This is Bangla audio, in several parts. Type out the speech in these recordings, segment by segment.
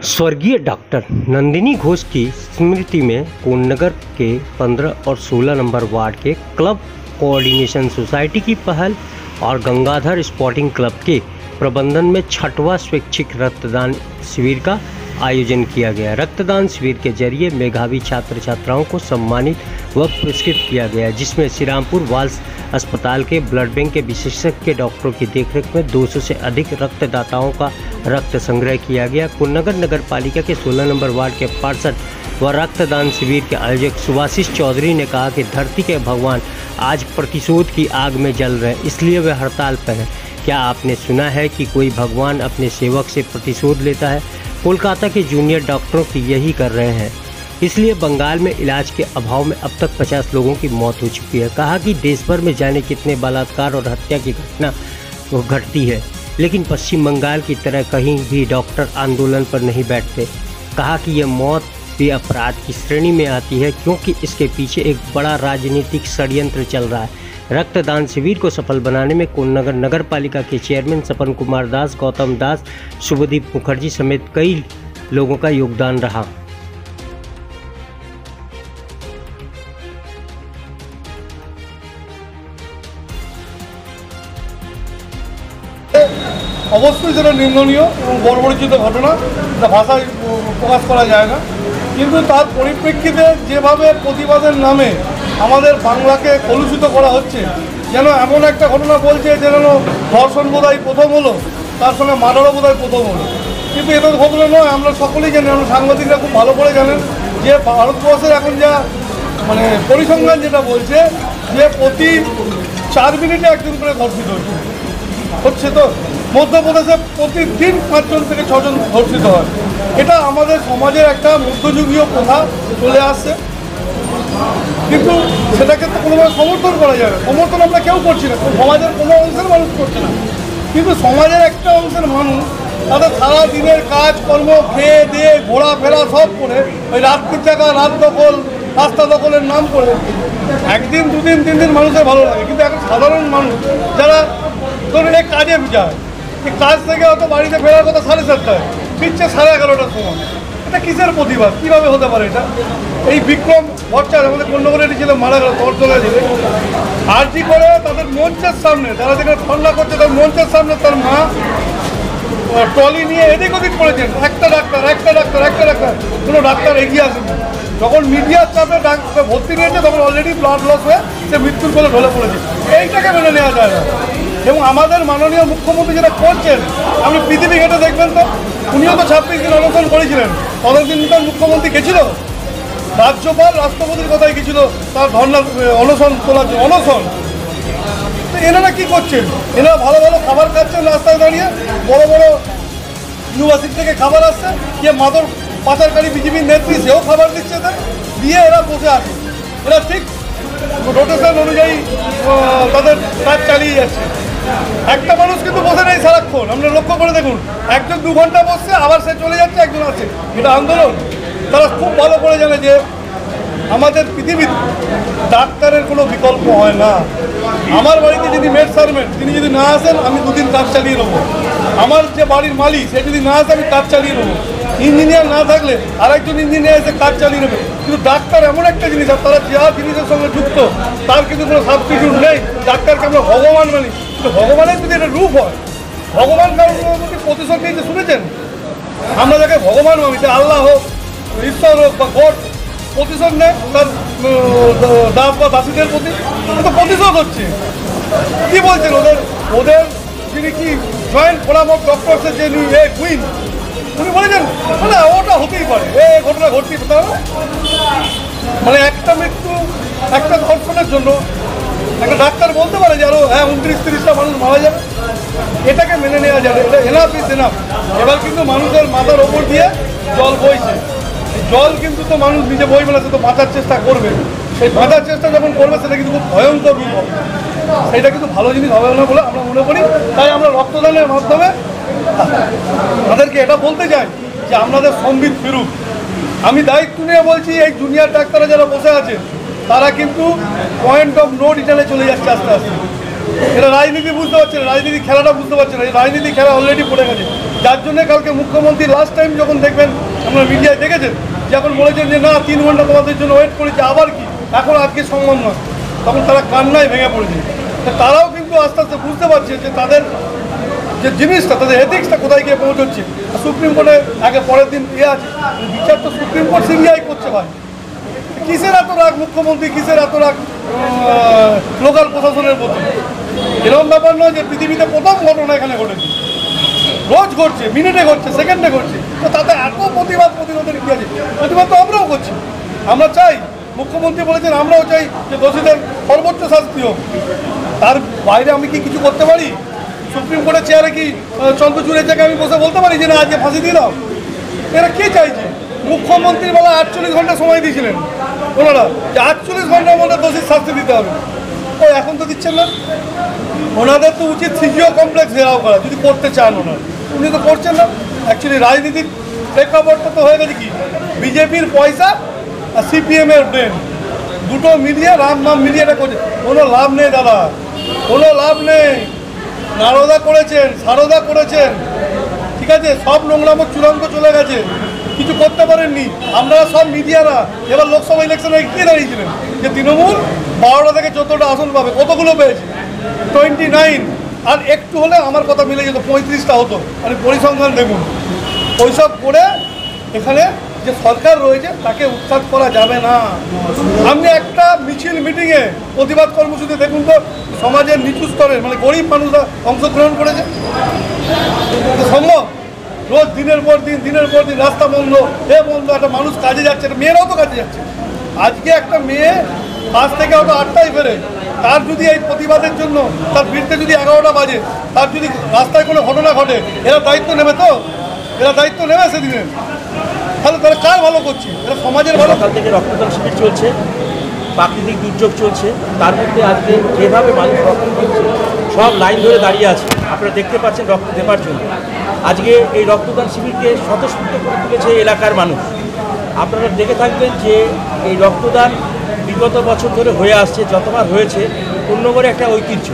स्वर्गीय डॉक्टर नंदिनी घोष की स्मृति में कोन्नगर के 15 और 16 नंबर वार्ड के क्लब कोऑर्डिनेशन सोसाइटी की पहल और गंगाधर स्पोर्टिंग क्लब के प्रबंधन में 6वां स्वैच्छिक रक्तदान शिविर का आयोजन किया गया। रक्तदान शिविर के जरिए मेधावी छात्र छात्राओं को सम्मानित व पुरस्कृत किया गया, जिसमें श्रीरामपुर वाल्स अस्पताल के ब्लड बैंक के विशेषज्ञ डॉक्टरों की देखरेख में 200 से अधिक रक्तदाताओं का रक्त संग्रह किया गया। कोन्नगर नगर पालिका के 16 नंबर वार्ड के पार्षद व रक्तदान शिविर के आयोजक सुभाषिष चौधरी ने कहा कि धरती के भगवान आज प्रतिशोध की आग में जल रहे हैं, इसलिए वे हड़ताल पर हैं। क्या आपने सुना है कि कोई भगवान अपने सेवक से प्रतिशोध लेता है? कोलकाता के जूनियर डॉक्टरों की यही कर रहे हैं, इसलिए बंगाल में इलाज के अभाव में अब तक 50 लोगों की मौत हो चुकी है। कहा कि देश भर में जाने कितने बलात्कार और हत्या की घटना घटती है, लेकिन पश्चिम बंगाल की तरह कहीं भी डॉक्टर आंदोलन पर नहीं बैठते। कहा कि यह मौत भी अपराध की श्रेणी में आती है, क्योंकि इसके पीछे एक बड़ा राजनीतिक षड्यंत्र चल रहा है। रक्तदान शिविर को सफल बनाने में कोन्नगर नगर पालिका के चेयरमैन सपन कुमार दास, गौतम दास, शुभदीप मुखर्जी समेत कई लोगों का योगदान रहा। অবশ্যই সেটা নিন্দনীয় এবং বর্বরচিত ঘটনা, যা ভাষায় প্রকাশ করা যায় না। কিন্তু তার পরিপ্রেক্ষিতে যেভাবে প্রতিবাদের নামে আমাদের বাংলাকে কলুষিত করা হচ্ছে, যেন এমন একটা ঘটনা বলছে যেন ধর্ষণ বোধহয় প্রথম হলো, তার সঙ্গে মার্ডারও বোধহয় প্রথম হলো। কিন্তু এটা তো ঘটনা নয়। আমরা সকলেই জানি, আমরা সাংবাদিকরা খুব ভালো করে জানেন যে ভারতবর্ষের এখন যা পরিসংখ্যান যেটা বলছে যে প্রতি 4 মিনিটে একজন করে ধর্ষিত হচ্ছে। তো মধ্যপ্রদেশে প্রতিদিন 5 জন থেকে 6 জন ধর্ষিত হয়। এটা আমাদের সমাজের একটা মধ্যযুগীয় প্রথা চলে আসছে, কিন্তু সেটাকে তো কোনোভাবে সমর্থন করা যাবে। সমর্থন আমরা কেউ করছি না, সমাজের কোনো অংশের মানুষ করছে না। কিন্তু সমাজের একটা অংশের মানুষ তাদের সারা দিনের কাজকর্ম খেয়ে দিয়ে ঘোরাফেরা সব করে ওই রাত্রির জায়গা, রাত দখল, রাস্তা দখলের নাম করে একদিন 2 দিন 3 দিন মানুষের ভালো লাগে। কিন্তু এখন সাধারণ মানুষ যারা ধরুন এই কাজে যায়, এই কাজ থেকে হয়তো বাড়িতে ফেরার কথা 7:30টায়, ফিরছে 11:30টার সময়। এটা কিসের প্রতিবাদ? কীভাবে হতে পারে এটা? এই বিক্রম ভট্টাচার্য আমাদের কোন্নগরের ছিল, মারা গেল তর্জনা ছিল। আরজি করে তাদের মঞ্চের সামনে, যারা যেখানে ঠান্ডা করছে তার মঞ্চের সামনে তার মা ট্রলি নিয়ে এদিক ওদিক করেছেন। একটা ডাক্তার কোনো ডাক্তার এগিয়ে আসেনি। যখন মিডিয়ার চাপে ডাক্তার ভর্তি নিয়েছে, তখন অলরেডি ব্লাড লস হয়ে সে মৃত্যুর কোলে ঢলে পড়েছে। এইটাকে মেনে নেওয়া যায় না। এবং আমাদের মাননীয় মুখ্যমন্ত্রী যেটা করছেন, আপনি পৃথিবী ঘেটে দেখবেন তো, উনিও তো 26 দিন অনশন করেছিলেন। ততদিন তার মুখ্যমন্ত্রী গেছিল, রাজ্যপাল রাষ্ট্রপতির কথাই গেছিল তার ধর্ণা অনশন তোলার জন্য। অনশন তো এনারা কী করছেন? এনারা ভালো ভালো খাবার খাচ্ছেন রাস্তায় দাঁড়িয়ে, বড় বড় ইউনিভার্সিটি থেকে খাবার আসছে, গিয়ে মাদক পাচারকারী বিজেপির নেত্রী সেও খাবার দিচ্ছে, এদের দিয়ে এরা বসে আছে। এরা ঠিক রোটেশন অনুযায়ী তাদের কাজ চালিয়ে যাচ্ছে। একটা মানুষ কিন্তু বসে নেই সারাক্ষণ, আমরা লক্ষ্য করে দেখুন। একজন 2 ঘন্টা বসছে, আবার সে চলে যাচ্ছে, একজন আছে। এটা আন্দোলন। তারা খুব ভালো করে জানে যে আমাদের পৃথিবীর ডাক্তারের কোনো বিকল্প হয় না। আমার বাড়িতে যদি মেড সার্ভেন্ট তিনি যদি না আসেন, আমি 2 দিন কাজ চালিয়ে নেবো। আমার যে বাড়ির মালিক সে যদি না আসে, আমি কাজ চালিয়ে নেবো। ইঞ্জিনিয়ার না থাকলে আরেকজন ইঞ্জিনিয়ার এসে কাজ চালিয়ে নেবে। কিন্তু ডাক্তার এমন একটা জিনিস, আর তারা যা জিনিসের সঙ্গে যুক্ত, তার কিন্তু কোনো সাবস্টিটিউট নেই। ডাক্তারকে আমরা ভগবান মানি, কিন্তু ভগবানের যদি একটা রূপ হয়, ভগবান কারোর প্রতি প্রতিশোধ নিতে শুনেছেন? আমরা যাকে ভগবান মানি, সে আল্লাহ হোক, ঈশ্বর হোক বা গড, প্রতিশোধ নেয় তার দাস বা দাসীদের প্রতি। তো প্রতিশোধ হচ্ছে। কী বলছেন? ওদের যিনি কি জয়েন্ট ফোরাম অফ ডক্টরসের যে কুইন, উনি বলেছেন মানে ওটা হতেই পারে, এই ঘটনা ঘটতেই পারে। মানে একটা মৃত্যু, একটা ধর্ষণের জন্য একটা ডাক্তার বলতে পারে যে আরও 29-30টা মানুষ মারা যাবে? এটাকে মেনে নেওয়া যাবে। এটা এনাফ ইজ এনাফ। এবার কিন্তু মানুষের মাথার ওপর দিয়ে জল বইছে। জল কিন্তু তো মানুষ নিজে বইবে না, সে তো বাঁচার চেষ্টা করবে। সেই বাঁচার চেষ্টা যখন করবে, সেটা কিন্তু খুব ভয়ঙ্কর রূপ হবে। সেটা কিন্তু ভালো জিনিস হবে না বলে আমরা মনে করি। তাই আমরা রক্তদানের মাধ্যমে তাদেরকে এটা বলতে চাই যে আপনাদের সম্বিত ফিরুক। আমি দায়িত্ব নিয়ে বলছি, এই জুনিয়র ডাক্তাররা যারা বসে আছে, তারা কিন্তু পয়েন্ট অফ নো রিটার্নে চলে যাচ্ছে আস্তে আস্তে। এরা রাজনীতি বুঝতে পারছে না, রাজনীতি খেলাটা বুঝতে পারছে না। এই রাজনীতি খেলা অলরেডি পড়ে গেছে, যার জন্য কালকে মুখ্যমন্ত্রী লাস্ট টাইম যখন দেখবেন, আপনারা মিডিয়ায় দেখেছেন, যখন বলেছেন যে না 3 ঘন্টা তোমাদের জন্য ওয়েট করেছে, আবার কি এখন আজকে সম্মান নয়, তখন তারা কান্নায় ভেঙে পড়েছে। তারাও কিন্তু আস্তে আস্তে বুঝতে পারছে যে তাদের যে জিনিসটা, তাদের এথিক্সটা কোথায় গিয়ে পৌঁছচ্ছে। সুপ্রিম কোর্টে আগে পরের দিন আছে, বিচার তো সুপ্রিম কোর্ট সিবিআই করছে ভাই। কিসের এত রাগ মুখ্যমন্ত্রী, কিসের এত রাগ লোকাল প্রশাসনের প্রতি? এরকম ব্যাপার নয় যে পৃথিবীতে প্রথম ঘটনা এখানে ঘটেছে, রোজ ঘটছে, মিনিটে ঘটছে, সেকেন্ডে ঘটছে। তো তাতে এত প্রতিরোধের কি আছে? প্রতিবাদ তো আমরাও করছি। আমরা চাই, মুখ্যমন্ত্রী বলেছেন আমরাও চাই যে দোষীদের সর্বোচ্চ শাস্তি হোক। তার বাইরে আমি কি কিছু করতে পারি? সুপ্রিম কোর্টের চেয়ারে কি চন্দ্রচূড়ের জায়গায় আমি বসে বলতে পারি যে না আজকে ফাঁসি দিয়ে দাও? এরা কে চাইছে? মুখ্যমন্ত্রীর বেলা 48 ঘন্টা সময় দিয়েছিলেন ওনারা, যে 48 ঘন্টার মধ্যে দোষীর শাস্তি দিতে হবে। ও এখন তো দিচ্ছেন না। ওনাদের তো উচিত সিজিও কমপ্লেক্স ঘেরাও করা, যদি করতে চান ওনারা। উনি তো করছেন না। অ্যাকচুয়ালি রাজনীতির প্রেক্ষাপটটা তো হয়ে গেছে কি, বিজেপির পয়সা আর সিপিএমের ব্রেন, দুটো মিলিয়ে রাম মিলিয়ে এটা করছে। কোনো লাভ নেই দাদা, কোনো লাভ নেই। নারদা করেছেন, সারদা করেছেন, ঠিক আছে, সব নোংরামো চূড়ান্ত চলে গেছে, কিছু করতে পারেননি। আমরা সব মিডিয়ারা এবার লোকসভা ইলেকশনে কে দাঁড়িয়েছিলেন যে তৃণমূল 12টা থেকে 14টা আসন পাবে, কতগুলো পেয়েছে? 29। আর একটু হলে আমার কথা মিলে যেত, 35টা হতো। মানে পরিসংখ্যান দেখুন। ওইসব করে এখানে যে সরকার রয়েছে তাকে উৎখাত করা যাবে না। আপনি একটা মিছিল মিটিংয়ে প্রতিবাদ কর্মসূচি দেখুন তো, সমাজের নিচু স্তরের মানে গরিব মানুষরা অংশগ্রহণ করেছে। সম্ভব? রোজ দিনের পর দিন রাস্তা বন্ধ, বন্ধ, একটা মানুষ কাজে যাচ্ছে, একটা মেয়েরাও তো কাজে যাচ্ছে। আজকে একটা মেয়ে 5 থেকে হয়তো 8টায় ফেরে, তার যদি এই প্রতিবাদের জন্য তার ফিরতে যদি 11টা বাজে, তার যদি রাস্তায় কোনো ঘটনা ঘটে, এরা দায়িত্ব নেবে তো? এরা দায়িত্ব নেবে সেদিনের? তাহলে তারা কার ভালো করছে? এরা সমাজের ভালো। সকাল থেকে রক্তদান শিবির চলছে, প্রাকৃতিক দুর্যোগ চলছে, তার মধ্যে আজকে যেভাবে মানুষ রক্ত দিচ্ছে, সব লাইন ধরে দাঁড়িয়ে আছে, আপনারা দেখতে পাচ্ছেন রক্ত দেবার জন্য। আজকে এই রক্তদান শিবিরকে স্বতঃস্ফূর্ত করে তুলেছে এলাকার মানুষ। আপনারা দেখে থাকবেন যে এই রক্তদান বিগত বছর ধরে হয়ে আসছে, যতবার হয়েছে পূর্ণগড়ে একটা ঐতিহ্য।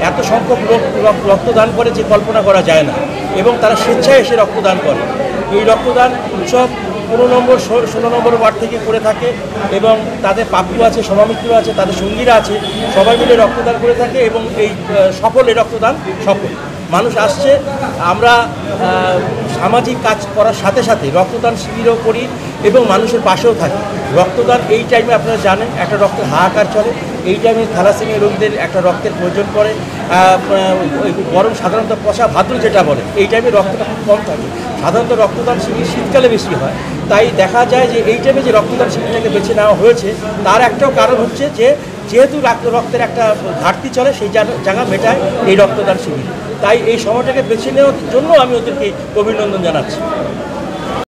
এত সংখ্যক লোক রক্তদান করে যে কল্পনা করা যায় না, এবং তারা স্বেচ্ছায় এসে রক্তদান করে। এই রক্তদান উৎসব 15 নম্বর 16 নম্বর ওয়ার্ড থেকে করে থাকে, এবং তাদের পাপ্পু আছে, সমামিত্র আছে, তাদের সঙ্গীরা আছে, সবাই মিলে রক্তদান করে থাকে। এবং এই সফল এই রক্তদান সফল, মানুষ আসছে। আমরা সামাজিক কাজ করার সাথে সাথে রক্তদান শিবিরও করি এবং মানুষের পাশেও থাকি। রক্তদান এই টাইমে আপনারা জানেন একটা রক্তের হাহাকার চলে, এই টাইমে থ্যালাসেমিয়া রোগীদের একটা রক্তের প্রয়োজন পড়ে। গরম সাধারণত পশা ভাদ্র যেটা বলে, এই টাইমে রক্তটা খুব কম থাকে। সাধারণত রক্তদান শিবির শীতকালে বেশি হয়, তাই দেখা যায় যে এই টাইমে যে রক্তদান শিবিরটাকে বেছে নেওয়া হয়েছে তার একটাও কারণ হচ্ছে যে যেহেতু রক্তের একটা ঘাটতি চলে, সেই জায়গা মেটায় এই রক্তদান শিবির। তাই এই সময়টাকে বেছে নেওয়ার জন্য আমি ওদেরকে অভিনন্দন জানাচ্ছি।